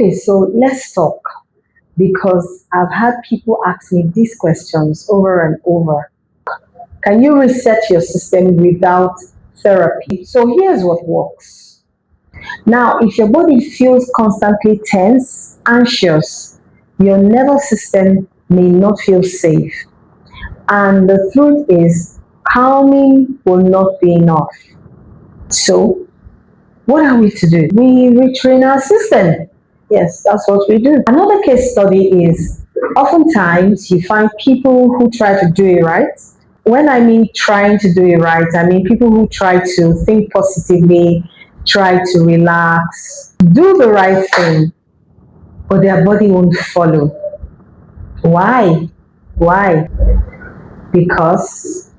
Okay, so let's talk because I've had people ask me these questions over and over. Can you reset your system without therapy? So here's what works. Now, if your body feels constantly tense, anxious, your nervous system may not feel safe. And the truth is, calming will not be enough. So, what are we to do? We retrain our system. Yes, that's what we do. Another case study is oftentimes you find people who try to do it right. When I mean trying to do it right, I mean people who try to think positively, try to relax, do the right thing, but their body won't follow. Why? Why? Because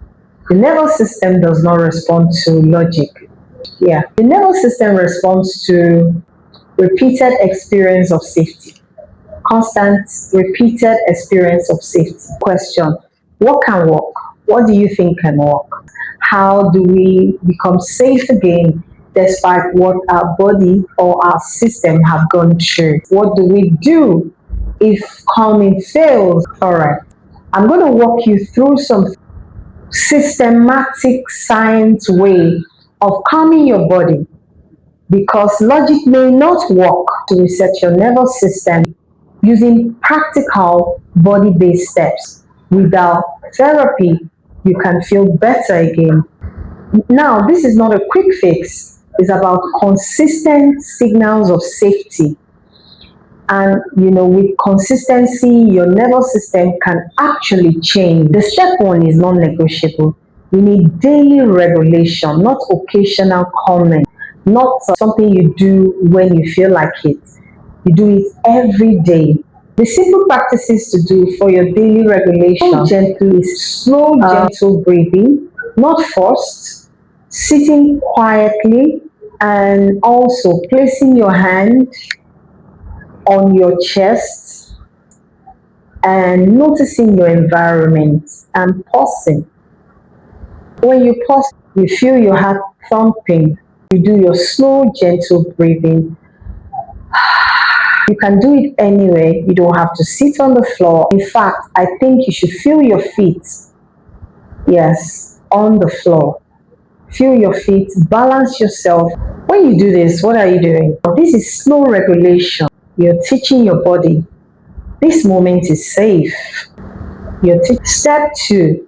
the nervous system does not respond to logic. Yeah, the nervous system responds to repeated experience of safety, constant repeated experience of safety. Question: what can work? What do you think can work? How do we become safe again despite what our body or our system have gone through? What do we do if calming fails? All right, I'm going to walk you through some systematic science way of calming your body because logic may not work to reset your nervous system using practical body based steps. Without therapy, you can feel better again. Now, this is not a quick fix, it's about consistent signals of safety. And with consistency, your nervous system can actually change. The step one is non negotiable. You need daily regulation, not occasional calming, not something you do when you feel like it. You do it every day. The simple practices to do for your daily regulation gently is slow, gentle breathing, not forced, sitting quietly, and also placing your hand on your chest and noticing your environment and pausing. When you pause, you feel your heart thumping. You do your slow, gentle breathing. You can do it anywhere. You don't have to sit on the floor. In fact, I think you should feel your feet. Yes, on the floor. Feel your feet, balance yourself. When you do this, what are you doing? This is slow regulation. You're teaching your body this moment is safe. Step two,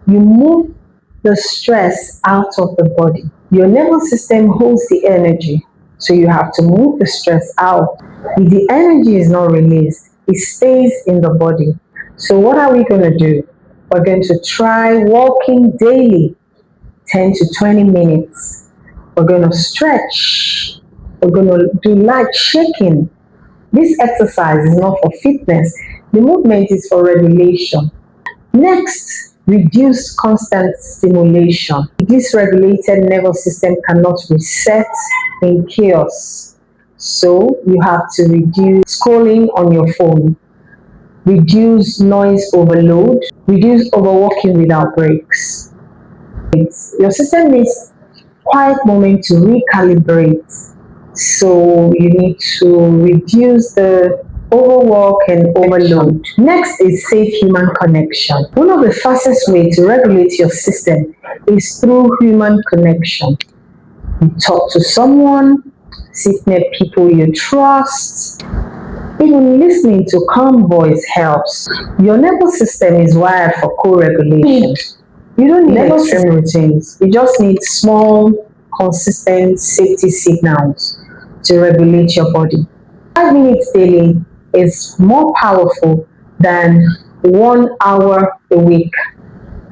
you move the stress out of the body. Your nervous system holds the energy, so you have to move the stress out. If the energy is not released, it stays in the body. So, what are we going to do? We're going to try walking daily, 10 to 20 minutes. We're going to stretch. We're going to do light shaking. This exercise is not for fitness, the movement is for regulation. Next, reduce constant stimulation. Dysregulated nervous system cannot reset in chaos. So you have to reduce scrolling on your phone, reduce noise overload, reduce overworking without breaks. Your system needs quiet moment to recalibrate. So you need to reduce the overwork and overload. Next is safe human connection. One of the fastest ways to regulate your system is through human connection. You talk to someone, sit near people you trust. Even listening to calm voice helps. Your nervous system is wired for co-regulation. You don't need extreme routines. You just need small, consistent safety signals to regulate your body. 5 minutes daily is more powerful than 1 hour a week.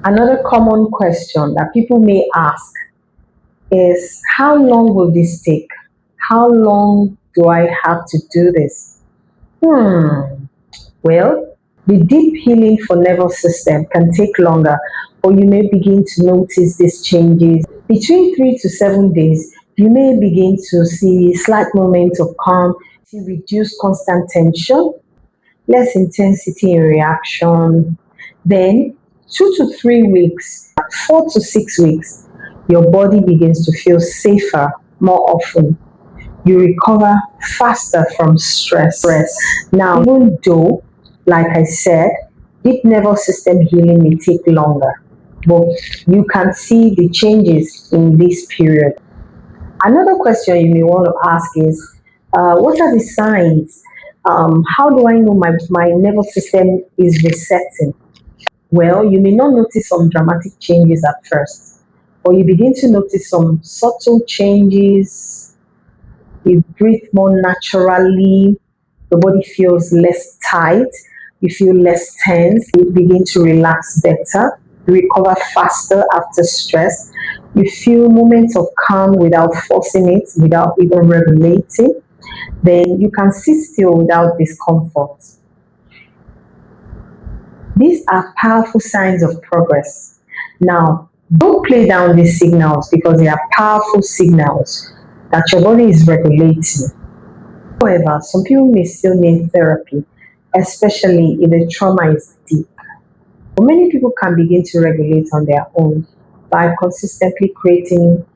Another common question that people may ask is how long will this take? How long do I have to do this? Well, the deep healing for nervous system can take longer, but you may begin to notice these changes. Between 3 to 7 days, you may begin to see slight moments of calm, see reduced constant tension, less intensity in reaction. Then, 2 to 3 weeks, 4 to 6 weeks, your body begins to feel safer more often. you recover faster from stress. Now, even though, like I said, deep nervous system healing may take longer, but you can see the changes in this period. Another question you may want to ask is, what are the signs? How do I know my nervous system is resetting? Well, you may not notice some dramatic changes at first, but you begin to notice some subtle changes. You breathe more naturally, your body feels less tight, you feel less tense, you begin to relax better, you recover faster after stress, you feel moments of calm without forcing it, without even regulating. Then you can sit still without discomfort. These are powerful signs of progress. Now, don't play down these signals because they are powerful signals that your body is regulating. However, some people may still need therapy, especially if the trauma is deep. But many people can begin to regulate on their own by consistently creating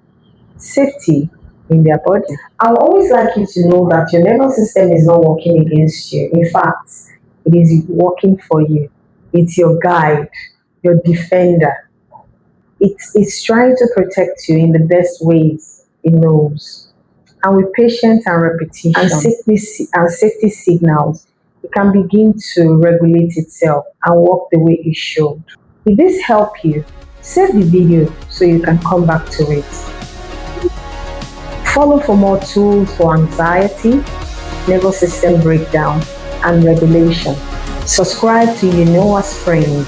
safety in their body. I would always like you to know that your nervous system is not working against you. In fact, it is working for you. It's your guide, your defender. It's trying to protect you in the best ways it knows. And with patience and repetition and safety signals, it can begin to regulate itself and work the way it should. If this helped you, save the video so you can come back to it. Follow for more tools for anxiety, nervous system breakdown, and regulation. Subscribe to You Know Us Friend